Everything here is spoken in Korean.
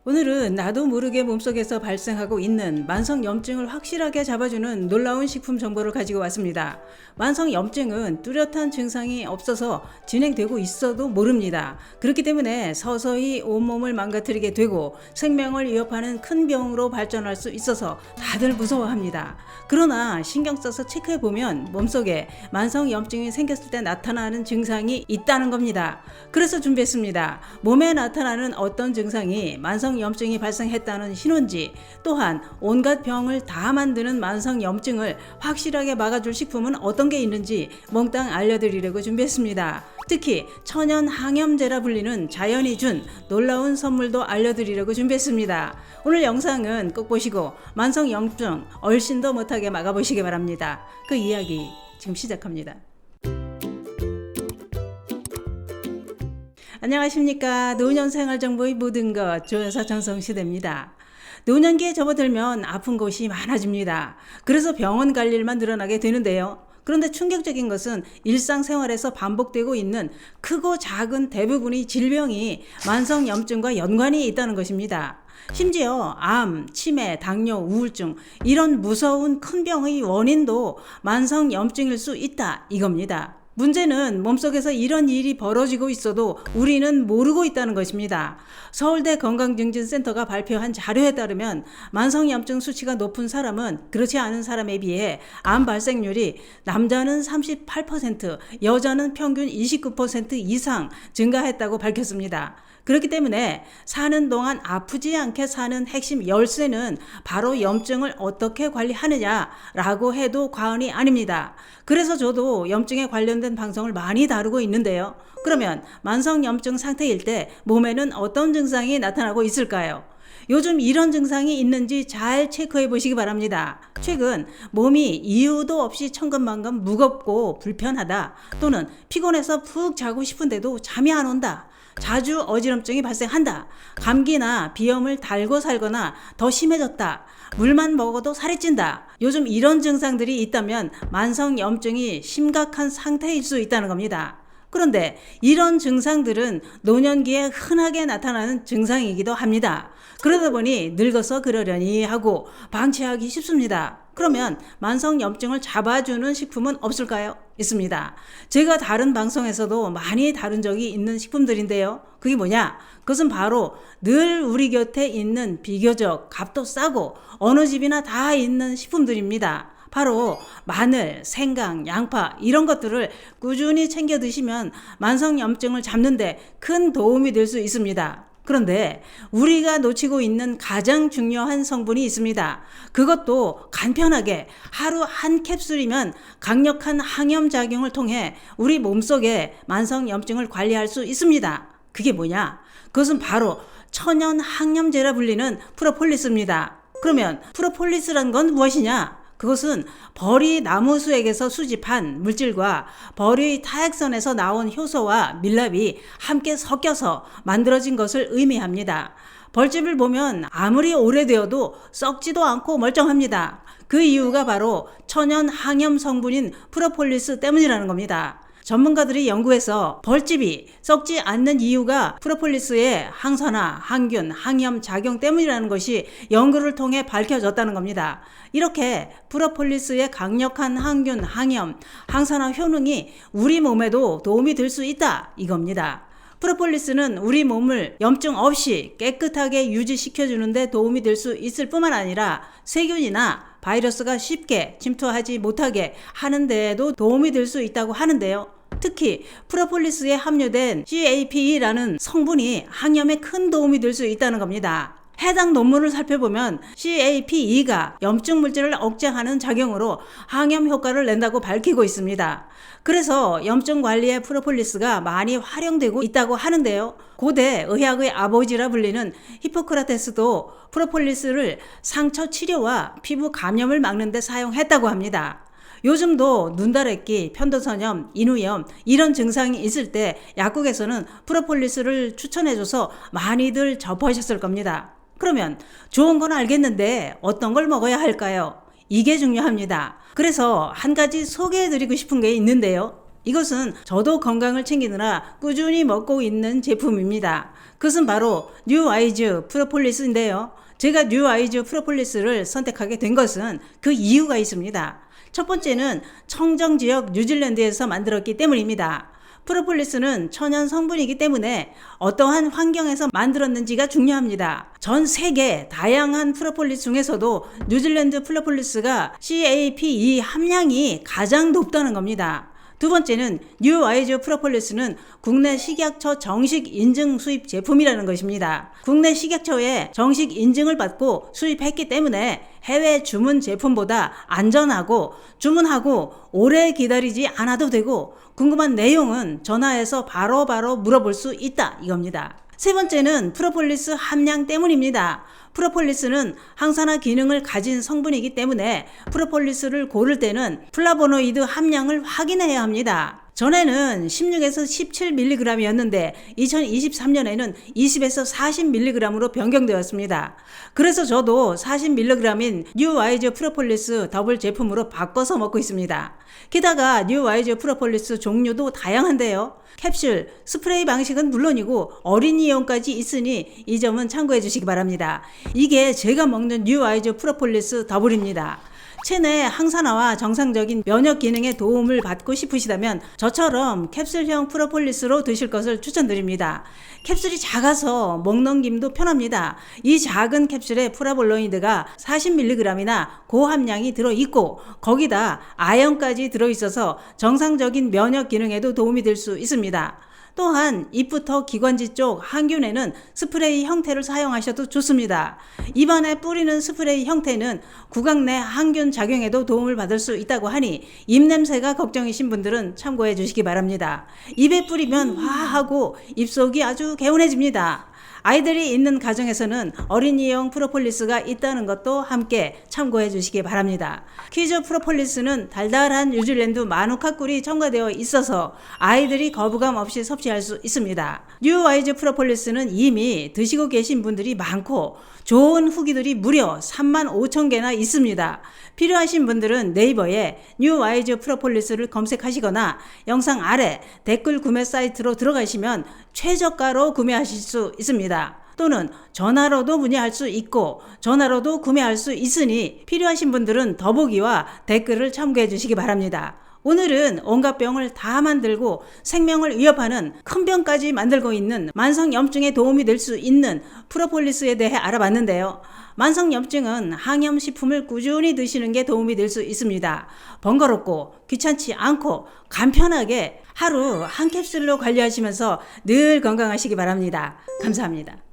오늘은 나도 모르게 몸속에서 발생하고 있는 만성염증을 확실하게 잡아주는 놀라운 식품 정보를 가지고 왔습니다. 만성염증은 뚜렷한 증상이 없어서 진행되고 있어도 모릅니다. 그렇기 때문에 서서히 온몸을 망가뜨리게 되고 생명을 위협하는 큰 병으로 발전할 수 있어서 다들 무서워합니다. 그러나 신경 써서 체크해보면 몸속에 만성염증이 생겼을 때 나타나는 증상이 있다는 겁니다. 그래서 준비했습니다. 몸에 나타나는 어떤 증상이 만성염증이 발생했다는 신호인지, 또한 온갖 병을 다 만드는 만성염증을 확실하게 막아줄 식품은 어떤 게 있는지 몽땅 알려드리려고 준비했습니다. 특히 천연 항염제라 불리는 자연이 준 놀라운 선물도 알려드리려고 준비했습니다. 오늘 영상은 꼭 보시고 만성염증 얼씬 더 못하게 막아보시기 바랍니다. 그 이야기 지금 시작합니다. 안녕하십니까. 노년생활정보의 모든 것 조여사 전성시대입니다. 노년기에 접어들면 아픈 곳이 많아집니다. 그래서 병원 갈 일만 늘어나게 되는데요. 그런데 충격적인 것은 일상생활에서 반복되고 있는 크고 작은 대부분의 질병이 만성염증과 연관이 있다는 것입니다. 심지어 암, 치매, 당뇨, 우울증 이런 무서운 큰 병의 원인도 만성염증일 수 있다 이겁니다. 문제는 몸속에서 이런 일이 벌어지고 있어도 우리는 모르고 있다는 것입니다. 서울대 건강증진센터가 발표한 자료에 따르면 만성염증 수치가 높은 사람은 그렇지 않은 사람에 비해 암 발생률이 남자는 38%, 여자는 평균 29% 이상 증가했다고 밝혔습니다. 그렇기 때문에 사는 동안 아프지 않게 사는 핵심 열쇠는 바로 염증을 어떻게 관리하느냐라고 해도 과언이 아닙니다. 그래서 저도 염증에 관련된 방송을 많이 다루고 있는데요. 그러면 만성염증 상태일 때 몸에는 어떤 증상이 나타나고 있을까요? 요즘 이런 증상이 있는지 잘 체크해 보시기 바랍니다. 최근 몸이 이유도 없이 천근만근 무겁고 불편하다, 또는 피곤해서 푹 자고 싶은데도 잠이 안 온다, 자주 어지럼증이 발생한다, 감기나 비염을 달고 살거나 더 심해졌다, 물만 먹어도 살이 찐다. 요즘 이런 증상들이 있다면 만성염증이 심각한 상태일 수 있다는 겁니다. 그런데 이런 증상들은 노년기에 흔하게 나타나는 증상이기도 합니다. 그러다 보니 늙어서 그러려니 하고 방치하기 쉽습니다. 그러면 만성염증을 잡아주는 식품은 없을까요? 있습니다. 제가 다른 방송에서도 많이 다룬 적이 있는 식품들인데요. 그게 뭐냐? 그것은 바로 늘 우리 곁에 있는 비교적 값도 싸고 어느 집이나 다 있는 식품들입니다. 바로 마늘, 생강, 양파 이런 것들을 꾸준히 챙겨 드시면 만성염증을 잡는데 큰 도움이 될 수 있습니다. 그런데 우리가 놓치고 있는 가장 중요한 성분이 있습니다. 그것도 간편하게 하루 한 캡슐이면 강력한 항염작용을 통해 우리 몸속에 만성염증을 관리할 수 있습니다. 그게 뭐냐? 그것은 바로 천연 항염제라 불리는 프로폴리스입니다. 그러면 프로폴리스란 건 무엇이냐? 그것은 벌이 나무수액에서 수집한 물질과 벌의 타액선에서 나온 효소와 밀랍이 함께 섞여서 만들어진 것을 의미합니다. 벌집을 보면 아무리 오래되어도 썩지도 않고 멀쩡합니다. 그 이유가 바로 천연 항염 성분인 프로폴리스 때문이라는 겁니다. 전문가들이 연구해서 벌집이 썩지 않는 이유가 프로폴리스의 항산화, 항균, 항염 작용 때문이라는 것이 연구를 통해 밝혀졌다는 겁니다. 이렇게 프로폴리스의 강력한 항균, 항염, 항산화 효능이 우리 몸에도 도움이 될 수 있다 이겁니다. 프로폴리스는 우리 몸을 염증 없이 깨끗하게 유지시켜주는 데 도움이 될 수 있을 뿐만 아니라 세균이나 바이러스가 쉽게 침투하지 못하게 하는 데에도 도움이 될 수 있다고 하는데요. 특히 프로폴리스에 함유된 CAPE라는 성분이 항염에 큰 도움이 될 수 있다는 겁니다. 해당 논문을 살펴보면 CAPE가 염증 물질을 억제하는 작용으로 항염 효과를 낸다고 밝히고 있습니다. 그래서 염증 관리에 프로폴리스가 많이 활용되고 있다고 하는데요. 고대 의학의 아버지라 불리는 히포크라테스도 프로폴리스를 상처 치료와 피부 감염을 막는 데 사용했다고 합니다. 요즘도 눈다래끼, 편도선염, 인후염 이런 증상이 있을 때 약국에서는 프로폴리스를 추천해줘서 많이들 접하셨을 겁니다. 그러면 좋은 건 알겠는데 어떤 걸 먹어야 할까요? 이게 중요합니다. 그래서 한 가지 소개해드리고 싶은 게 있는데요. 이것은 저도 건강을 챙기느라 꾸준히 먹고 있는 제품입니다. 그것은 바로 뉴 아이즈 프로폴리스인데요. 제가 뉴 아이즈 프로폴리스를 선택하게 된 것은 그 이유가 있습니다. 첫 번째는 청정 지역 뉴질랜드에서 만들었기 때문입니다. 프로폴리스는 천연 성분이기 때문에 어떠한 환경에서 만들었는지가 중요합니다. 전 세계 다양한 프로폴리스 중에서도 뉴질랜드 프로폴리스가 CAPE 함량이 가장 높다는 겁니다. 두 번째는 뉴 아이즈 프로폴리스는 국내 식약처 정식 인증 수입 제품이라는 것입니다. 국내 식약처에 정식 인증을 받고 수입했기 때문에 해외 주문 제품보다 안전하고 주문하고 오래 기다리지 않아도 되고 궁금한 내용은 전화해서 바로바로 물어볼 수 있다 이겁니다. 세 번째는 프로폴리스 함량 때문입니다. 프로폴리스는 항산화 기능을 가진 성분이기 때문에 프로폴리스를 고를 때는 플라보노이드 함량을 확인해야 합니다. 전에는 16에서 17mg이었는데 2023년에는 20에서 40mg으로 변경되었습니다. 그래서 저도 40mg인 뉴 아이즈 프로폴리스 더블 제품으로 바꿔서 먹고 있습니다. 게다가 뉴 아이즈 프로폴리스 종류도 다양한데요. 캡슐, 스프레이 방식은 물론이고 어린이용까지 있으니 이 점은 참고해 주시기 바랍니다. 이게 제가 먹는 뉴 아이즈 프로폴리스 더블입니다. 체내 항산화와 정상적인 면역 기능에 도움을 받고 싶으시다면 저처럼 캡슐형 프로폴리스로 드실 것을 추천드립니다. 캡슐이 작아서 목 넘김도 편합니다. 이 작은 캡슐에 플라보노이드가 40mg이나 고함량이 들어있고 거기다 아연까지 들어있어서 정상적인 면역 기능에도 도움이 될 수 있습니다. 또한 입부터 기관지 쪽 항균에는 스프레이 형태를 사용하셔도 좋습니다. 입안에 뿌리는 스프레이 형태는 구강 내 항균 작용에도 도움을 받을 수 있다고 하니 입냄새가 걱정이신 분들은 참고해 주시기 바랍니다. 입에 뿌리면 화하고 입속이 아주 개운해집니다. 아이들이 있는 가정에서는 어린이용 프로폴리스가 있다는 것도 함께 참고해 주시기 바랍니다. 퀴즈 프로폴리스는 달달한 뉴질랜드 마누카 꿀이 첨가되어 있어서 아이들이 거부감 없이 섭취할 수 있습니다. 뉴 아이즈 프로폴리스는 이미 드시고 계신 분들이 많고 좋은 후기들이 무려 35,000개나 있습니다. 필요하신 분들은 네이버에 뉴 아이즈 프로폴리스를 검색하시거나 영상 아래 댓글 구매 사이트로 들어가시면 최저가로 구매하실 수 있습니다. 또는 전화로도 문의할 수 있고 전화로도 구매할 수 있으니 필요하신 분들은 더보기와 댓글을 참고해 주시기 바랍니다. 오늘은 온갖 병을 다 만들고 생명을 위협하는 큰 병까지 만들고 있는 만성염증에 도움이 될 수 있는 프로폴리스에 대해 알아봤는데요. 만성염증은 항염식품을 꾸준히 드시는 게 도움이 될 수 있습니다. 번거롭고 귀찮지 않고 간편하게 하루 한 캡슐로 관리하시면서 늘 건강하시기 바랍니다. 감사합니다.